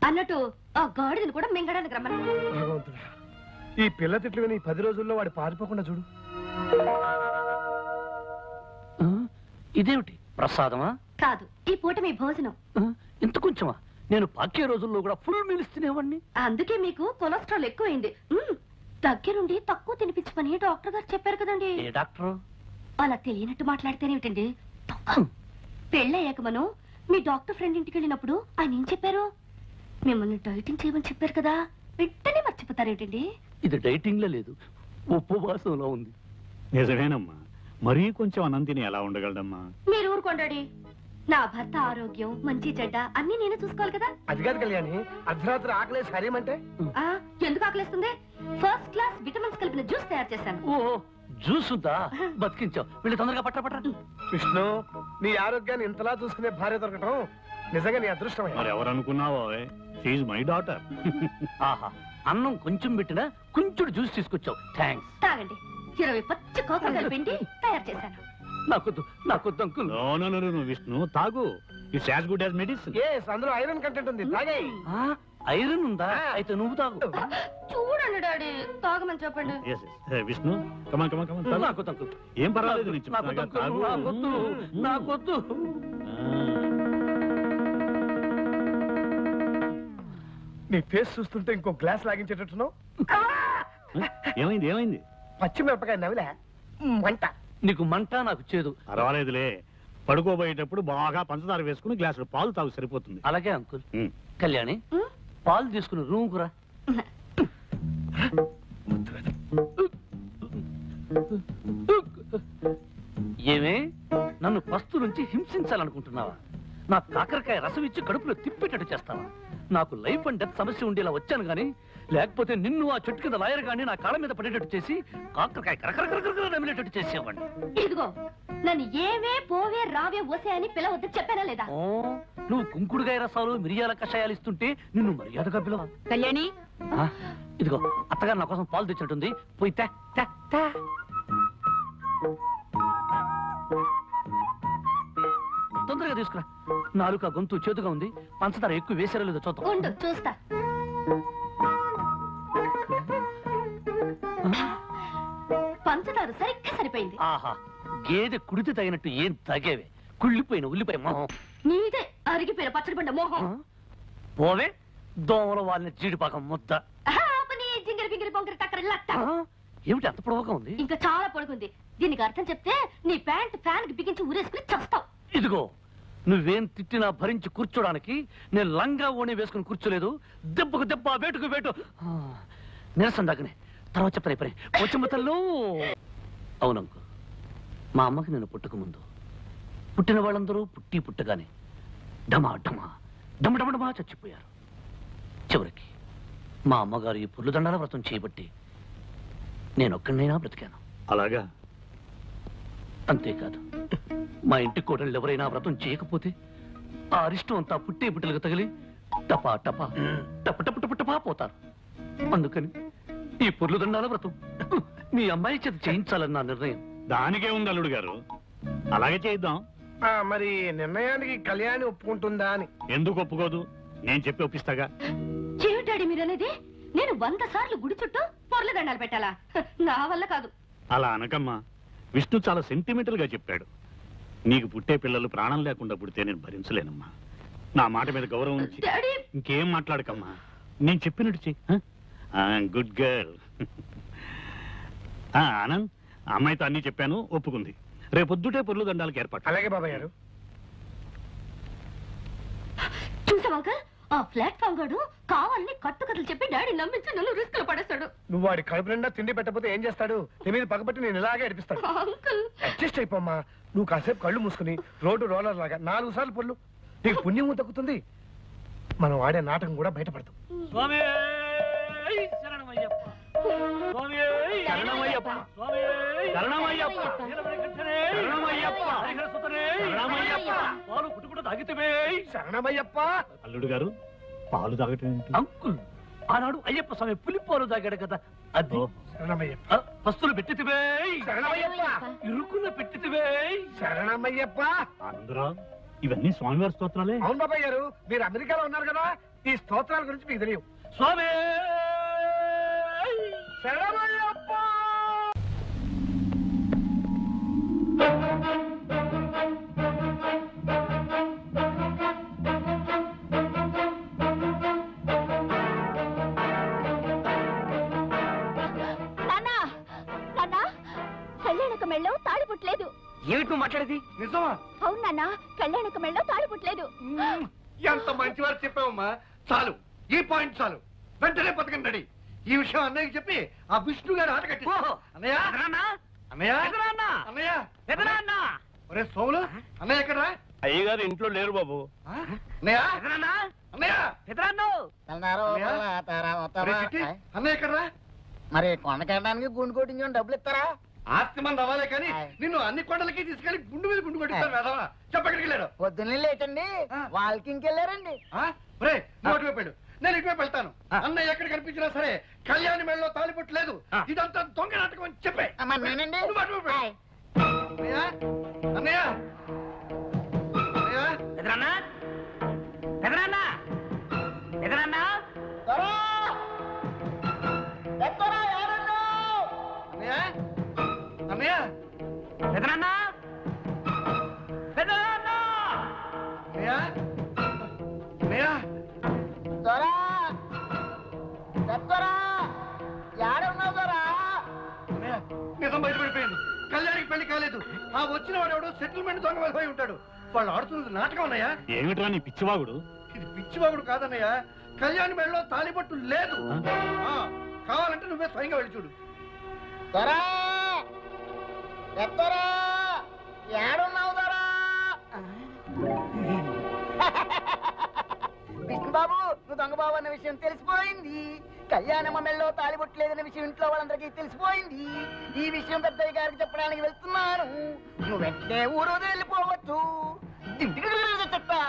అన్నట్టు ఆ గాడిదని కూడా మింగడానికి రమ్మను. భగవంతుడా, ఈ పిల్ల తిట్లు విని 10 రోజుల్లో వాడు పారిపోకుండా చూడు. ఇదేమిటి ప్రసాదమా? కాదు, ఈ పూట మీ భోజనం. ఇంత కొంచెమా? నేను పాకే రోజుల్లో కూడా ఫుల్ మీల్స్ తినేవాడిని. అందుకే మీకు కొలెస్ట్రాల్ ఎక్కువైంది. దగ్గరుండి తక్కువ తినిపించమని డాక్టర్ గారు చెప్పారు కదండి. ఏ డాక్టర్? అలా తెలియనట్టు మాట్లాడితేనేమిటండి? పెళ్ళయ్యాక మనం మీ డాక్టర్ ఫ్రెండ్ ఇంటికి వెళ్ళినప్పుడు ఆయన ఏం చెప్పారు? మిమ్మల్ని డైటింగ్ చేయమని చెప్పారు కదా, వెంటనే మర్చిపోతారేమిటండి? ఇది డైటింగ్ లో లేదు, ఉపవాసంలో ఉంది. నిజమేనమ్మా, మరీ కొంచెం అన్నం తిని ఎలా ఉండగలడమ్మా? మీరు ఊరుకోండి. నా భర్త ఆరోగ్యం మంచి చెడ్డ అన్ని నేనే చూసుకోవాలి కదా. అది కాదు కళ్యాణి, అర్ధరాత్రి ఆకలేసి హరేమంటే ఎందుకు ఆకలిస్తుంది? ఫస్ట్ క్లాస్ విటమిన్స్ కలిపిన జ్యూస్ తయారు చేశాను. ఓ జ్యూస్ ఉందా? బతికించావు. వీళ్ళు తొందరగా పట్ట. విష్ణు, నీ ఆరోగ్యాన్ని ఇంతలా చూసుకునే భార్య దొరకటం నిజంగా నీ అదృష్టం. మరి ఎవరనుకున్నావో, షీఈ్ మై డాటర్. ఆహా, అన్నం కొంచెం పెట్టినా కొంచెం జ్యూస్ తీసుకొచ్చావు. థ్యాంక్స్. తాగండి. 20 పచ్చి కోకలు కలిపిండి తయారు చేశాను. నాకొద్దు అంకుల్. నో విష్ణు, తాగు. It's as good as medicine. అందులో ఐరన్ కంటెంట్ ఉంది, తాగేయ్. ఐరన్ ఉందా? అయితే నువ్వు తాగు. చూడండి డాడీ, తాగమని చెప్పండి. విష్ణు, కమాన్. నాకొద్దు అంకుల్. ఏం పర్వాలేదు. నాకొద్దు. నీ ఫేస్ చూస్తుంటే ఇంకో గ్లాస్ లాగించేటట్టున్నావు. ఏమైంది? పచ్చిమిరపకాయ నవిలే మంట. నీకు మంట, నాకు చేదు. పర్వాలేదులే. పడుకోబోయేటప్పుడు బాగా పంచదార వేసుకుని గ్లాసులు పాలు తాగు, సరిపోతుంది. అలాగే అంకుల్. కళ్యాణి, పాలు తీసుకుని రూమ్ కురా. ఏమే, నన్ను పస్తు నుంచి హింసించాలనుకుంటున్నావా? నా కాకరకాయ రసం ఇచ్చి కడుపులో తిప్పేటట్టు చేస్తావా? నాకు లైఫ్ అండ్ డెత్ సమస్య ఉండేలా వచ్చాను గానీ, లేకపోతే నిన్ను ఆ చెట్టు కింద లాయర్ గాని నా కాళ్ళ మీద పడేటట్టు చేసి కాకరకాయ కరకరకరకర నమిలేటట్టు చేసేవాడిని. ఇదిగో, నన్ను ఏవే పోవే రావే ఓసే అని పిలవద్దు చెప్పానా లేదా? నువ్వు కుంకుడుగాయ రసాలు మిరియాల కషాయాలు ఇస్తుంటే నిన్ను మర్యాదగా పిలవ. కళ్యాణి, ఇదిగో అత్తగారు నా కోసం పాలు తెచ్చినట్టుంది, పోయి తే. తొందరగా తీసుకురా. నాలుక గొంతు చేతుగా ఉంది, పంచదార ఎక్కువ వేసారో లేదో చూద్దాం. చూస్తా. పంచదార సరిగ్గా సరిపోయింది. ఆహా, గేదె కుడితే తగినట్టు ఏం తగేవే? కుళ్ళిపోయిన ఉల్లిపాయ మొహం. నీదే అరిగిపోయిన పచ్చడి పండ మొహం. పోవే, దోమల వాళ్ళని జీడిపాకం ముద్ద. జింగిరి బింగిరి బొంగిరి టక్కరి లట్ట. ఏమిటి అంత పొడవుగా ఉంది? ఇంకా చాలా పొడుగుంది. దీనికి అర్థం చెప్తే నీ ప్యాంట్ ఫ్యాన్ కి బిగించి ఊరేసుకుని చస్తావు. ఇదిగో, నువ్వేం తిట్టినా భరించి కూర్చోడానికి నేను లంగా ఓణి వేసుకుని కూర్చోలేదు. దెబ్బకు దెబ్బ, వేటుకు వేటు. నిరసన దగ్గనే తర్వాత చెప్తాను. పని వచ్చమ్మతల్లో. అవునంకు, మా అమ్మకి నేను పుట్టక ముందు పుట్టిన వాళ్ళందరూ పుట్టగానే డమా చచ్చిపోయారు. చివరికి మా అమ్మగారు ఈ పుర్లుదండాల వ్రతం చేయబట్టి నేనొక్కడినైనా బ్రతికాను. అలాగా? అంతేకాదు, మా ఇంటి కోడళ్ళు ఎవరైనా వ్రతం చేయకపోతే ఆ అరిష్టం అంతా పుట్టేలకు తగిలి టపా టపా పోతారు. అందుకని ఈ పుర్లుదండాల వ్రతం మీ అమ్మాయి చేత చేయించాలని నా నిర్ణయం. దానికే ఉంది అల్లుడు గారు, అలాగే చేద్దాం. మరి నిర్ణయానికి కళ్యాణి ఒప్పుకుంటుందా అని? ఎందుకు ఒప్పుకోదు? నేను చెప్పి ఒప్పిస్తాగా. ఏమిటాడి మీరనేది? నేను 100 సార్లు గుడి చుట్టూ పొర్లదండాలు పెట్టాలా? నా వల్ల కాదు. అలా అనకమ్మా, విష్ణు చాలా సెంటిమెంటల్ గా చెప్పాడు. నీకు పుట్టే పిల్లలు ప్రాణం లేకుండా పుడితే నేను భరించలేనమ్మా. నా మాట మీద గౌరవం ఉంచి ఇంకేం మాట్లాడకమ్మా. నేను చెప్పినట్టు చెయ్యి. Good girl. ఆనంద్, అమ్మాయితో అన్ని చెప్పాను, ఒప్పుకుంది. రేపొద్దుటే పొర్లు దండాలకు ఏర్పాటు. అలాగే బాబాయ్ గారు. చూసావా అంకల్, ఆ ప్లాట్ఫామ్ గాడు కావాలని కట్టుకథలు చెప్పి డాడీ నమ్మించి నన్ను రిస్క్ లో పడేస్తాడు. నువ్వు వాడి కడుపు నిండా తిండి పెట్టకపోతే ఏం చేస్తాడు? నీ మీద పగబట్టి నేను ఇలాగే అడిపిస్తాడు. అడ్జస్ట్ అయిపోమ్మా. నువ్వు కాసేపు కళ్ళు మూసుకుని రోడ్డు రోలర్ లాగా 4 సార్లు పొర్లు. నీకు పుణ్యము తగ్గుతుంది. మనం ఆడే నాటకం కూడా బయటపడతాం. అల్లుడు గారు, పాలు తాగటం అంకుల్, ఆనాడు అయ్యప్ప స్వామి పులిపాలు తాగాడు కదా, అది. పస్తులు పెట్టితివే, ఇరుకున్న పెట్టితివే. శరణమయ్యప్ప. ఆనందరావు, ఇవన్నీ స్వామివారి స్తోత్రాలే. అవును బాబాయ్ గారు, మీరు అమెరికాలో ఉన్నారు కదా, ఈ స్తోత్రాల గురించి మీకు తెలియవు. స్వామి శరణమయ్యప్ప. కళ్యాణక మెళ్ళో తాళి పుట్టలేదు. ఏమిటి నువ్వు మాట్లాడేది? నిజమా? అవును నాన్న, కళ్యాణక మెళ్ళో తాళి పుట్టలేదు. ఎంత మంచివారు చెప్పావమ్మా. చాలు, ఈ పాయింట్ చాలు. వెంటనే పథకం రెడీ. ఈ విషయం అన్నయ్యకి చెప్పి ఆ విష్ణు గారు ఆట కట్టి. అన్నయ్య అన్నయ్య అన్నయ్య ఒరే సోములు, అన్నయ్య ఎక్కడరా? అయ్యగారు ఇంట్లో లేరు బాబు. అన్నయ్య అన్నయ్య అన్నయ్య ఎక్కడరా? మరి కొండకెళ్ళడానికి గుండు కొట్టించని డబ్బులు ఇస్తారా? ఆస్తి మంది అవ్వాలే కానీ నిన్ను అన్ని కొండలకి తీసుకెళ్లి గుండు మీద గుండు కొట్టిస్తారు వేదవా. చెప్పక్కడికి వెళ్ళాడు. పొద్దున్నే లేటండి, వాకింగ్కి వెళ్ళారండి. నువ్వు అటువైపు వెళ్ళు, నేను ఇటువైపు వెళ్తాను. అన్నయ్య ఎక్కడ కనిపించినా సరే కళ్యాణి మెడలో తాలిపొట్టు లేదు, ఇదంతా దొంగ నాటకం అని చెప్పే. నేనండి. నువ్వు అటువైపు వెళ్ళు. అన్నయ్య అన్నయ్య అన్నయ్య నిజం బయటపడిపోయింది. కళ్యాణికి పెళ్లి కాలేదు. ఆ వచ్చిన వాడు ఎవడో సెటిల్మెంట్ దొంగ వెళ్ళిపోయి ఉంటాడు. వాళ్ళు ఆడుతున్నది నాటకం అన్నయ్య. ఏమిట్రా నీ పిచ్చివాగుడు? ఇది పిచ్చివాగుడు కాదన్నయ్య. కళ్యాణి మెడలో తాలిపట్టు లేదు. కావాలంటే నువ్వే స్వయంగా వెళ్ళి చూడు. విష్ణుబాబు, నువ్వు దొంగ బాబు అన్న విషయం తెలిసిపోయింది. కళ్యాణమ్మ మెళ్ళలో తాళిబొట్టలేదన్న విషయం ఇంట్లో వాళ్ళందరికీ తెలిసిపోయింది. ఈ విషయం పెద్దయ్య గారికి చెప్పడానికి వెళ్తున్నాను. నువ్వు వెంటనే ఊరు వెళ్ళిపోవచ్చు. చెప్తా.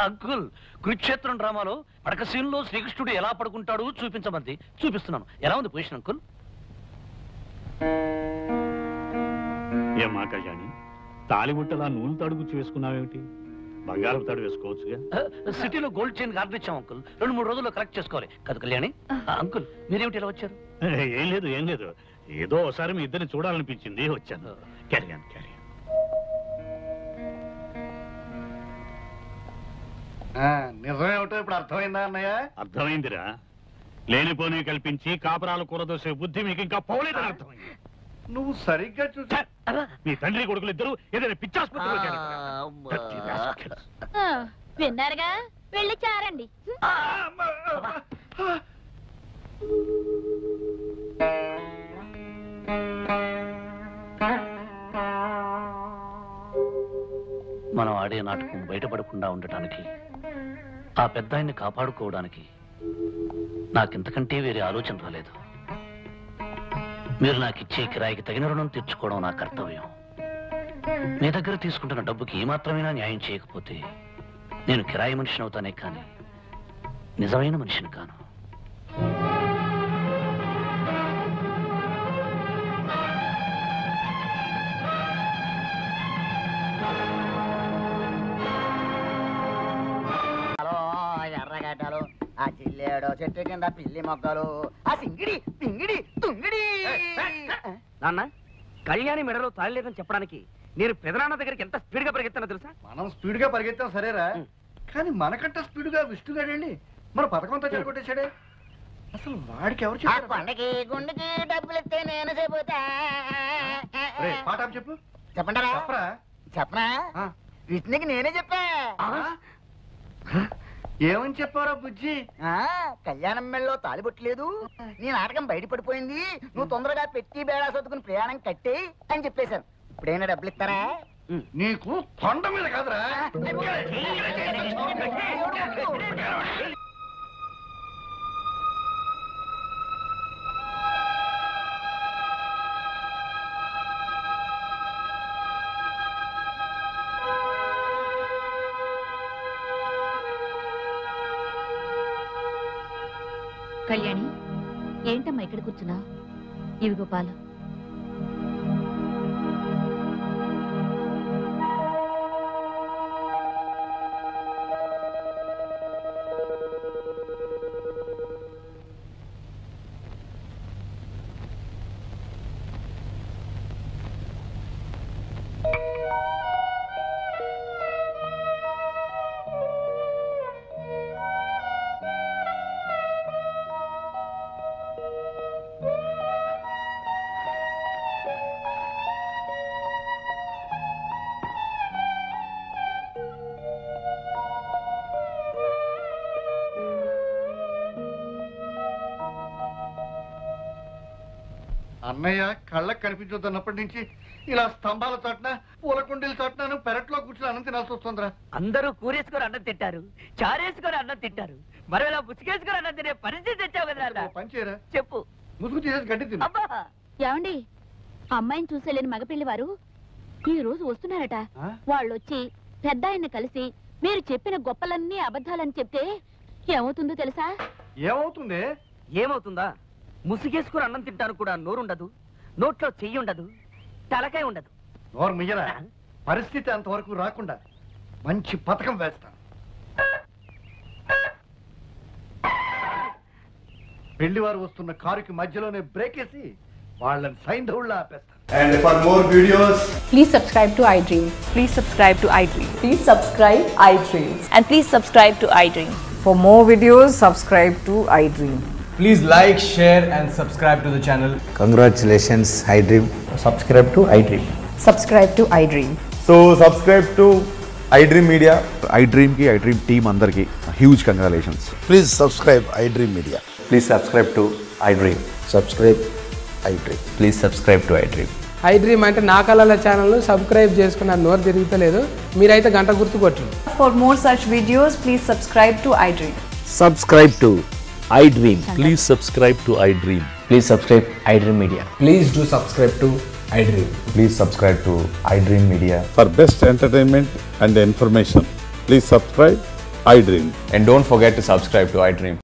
అంకుల్, కురుక్షేత్రం డ్రామాలో పడక సీన్లో శ్రీకృష్ణుడు ఎలా పడుకుంటాడు చూపించమంది. చూపిస్తున్నాను. ఎలా ఉంది పొజిషన్ అంకుల్? ఏమా కళ్యాణి, తాలిబుట్టలా నూలు తాడు గుచ్చి వేసుకున్నావేమిటి? బంగారం తాడు వేసుకోవచ్చుగా. సిటీలో గోల్డ్ చైన్ ఆర్డర్ ఇచ్చాం అంకుల్. 2-3 రోజుల్లో కలెక్ట్ చేసుకోవాలి కదా కళ్యాణి. అంకుల్, మీరేమిటి ఇలా వచ్చారు? ఏం లేదు ఏం లేదు, ఏదో ఒకసారి మీ ఇద్దరిని చూడాలనిపించింది వచ్చాను. క్యారియన్ క్యారియన్. నిజమేమిటో ఇప్పుడు అర్థమైందా అన్నయ్య? అర్థమైందిరా. లేనిపోని కల్పించి కాపరాలు కూరదోసే బుద్ధి మీకు ఇంకా పోలేదని అర్థమైంది. నువ్వు సరిగ్గా చూసా. మీ తండ్రి కొడుకులు ఇద్దరు ఏదైనా పిచ్చాసుపత్రిలో విన్నారుగా, వెళ్ళి చారండి. మనం ఆడే నాటకం బయటపడకుండా ఉండటానికి, ఆ పెద్ద ఆయన్ని కాపాడుకోవడానికి నాకింతకంటే వేరే ఆలోచన రాలేదు. మీరు నాకిచ్చే కిరాయికి తగిన రుణం తీర్చుకోవడం నా కర్తవ్యం. మీ దగ్గర తీసుకుంటున్న డబ్బుకి ఏమాత్రమైనా న్యాయం చేయకపోతే నేను కిరాయి మనిషిని అవుతానే కానీ నిజమైన మనిషిని కాను. ఎర్రగడ్డలు ఆ జిల్లేడో చెట్టు కింద పిల్లి మొక్కలు ఆ సింగిడి పింగిడి తుంగిడి. నాన్న కళ్యాణి మెడలో తాళి లేదని చెప్పడానికి నేను పెదనాన్న దగ్గరికి ఎంత స్పీడ్ గా పరిగెత్తానో తెలుసా? మనం స్పీడ్ గా పరిగెత్తాం సరేరా, కానీ మనకంటే స్పీడ్ గా విష్ణుగాడండి మన పథకం అంతా చెడగొట్టేశాడే. అసలు వాడికి ఎవరు ఆ చెప్పారు? కొండకి గుండెకి డబ్బులు ఇస్తే నేను చెబుతా. పాట చెప్పు. చెప్పంటారా? చెప్పరా. చెప్పనా? విష్ణుకి నేనే చెప్పా. ఏమని చెప్పారా బుజ్జి? కళ్యాణం మెళ్ళలో తాలిబొట్టలేదు, నీ నాటకం బయటపడిపోయింది, నువ్వు తొందరగా పెట్టి బేడా సర్దుకుని ప్రయాణం కట్టే అని చెప్పేశాను. ఇప్పుడైనా డబ్బులు ఇస్తారా? నీకు కొండ మీద కాదురా. కళ్యాణి, ఏంటమ్మా ఇక్కడ కూర్చున్నా? ఇవిగో పాలు. అన్నయ్య కళ్ళకు కనిపించొద్దన్నప్పటి నుంచి ఇలా స్తంభాల చోటన పూల కుండీల చోటన పెరట్లో కూర్చుని అన్నం తినాల్సి వస్తుందిరా. అందరూ కూరేసుకొని అన్నం తింటారు, చారేసుకొని అన్నం తింటారు, మరి ఇలా ముసుగేసుకొని అన్నం తినే పరిస్థితి తెచ్చావు కదా. పని చేయరా, చెప్పు. ముసుగు తీసేసి గడ్డి తిను. అబ్బా, ఏమండి, అమ్మాయిని చూసేలేని మగపిల్లి వారు ఈ రోజు వస్తున్నారట. వాళ్ళొచ్చి పెద్ద ఆయన కలిసి మీరు చెప్పిన గొప్పలన్నీ అబద్ధాలని చెప్తే ఏమవుతుందో తెలుసా? ఏమవుతుంది? ఏమవుతుందా? ముసుగేసుకొని అన్నం తింటాను కూడా నోరుండదు, నోట్లో చెయ్యి ఉండదు, తలకాయ ఉండదు. నోరు మియ్యరా. పరిస్థితి అంతవరకు రాకుండా మంచి పథకం వేస్తాను. పెళ్లి వారు వస్తున్న కారుకి మధ్యలోనే బ్రేక్ వేసి వాళ్ళని సైంధవుళ్ళ ఆపేస్తాను. And for more videos, please subscribe to iDream. Please subscribe to iDream. Please subscribe iDream. And please subscribe to iDream. For more videos, subscribe to iDream. please like, share and subscribe to the channel. Congratulations, iDream. Subscribe to iDream. Subscribe to iDream. So subscribe to iDream Media. iDream ki iDream team andarki huge congratulations. Please subscribe iDream Media. Please subscribe to iDream. Subscribe iDream. Please subscribe to iDream. iDream అంటే నా కళల channel subscribe చేసుకున్న నోరు తిరుగుతలేదు, మీరైతే గంట గుర్తు కొట్టండి. For more such videos, please subscribe to iDream. Subscribe to iDream. Please subscribe to iDream. Please subscribe iDream Media. Please do subscribe to iDream. Please subscribe to iDream Media. For best entertainment and information, please subscribe iDream. And don't forget to subscribe to iDream.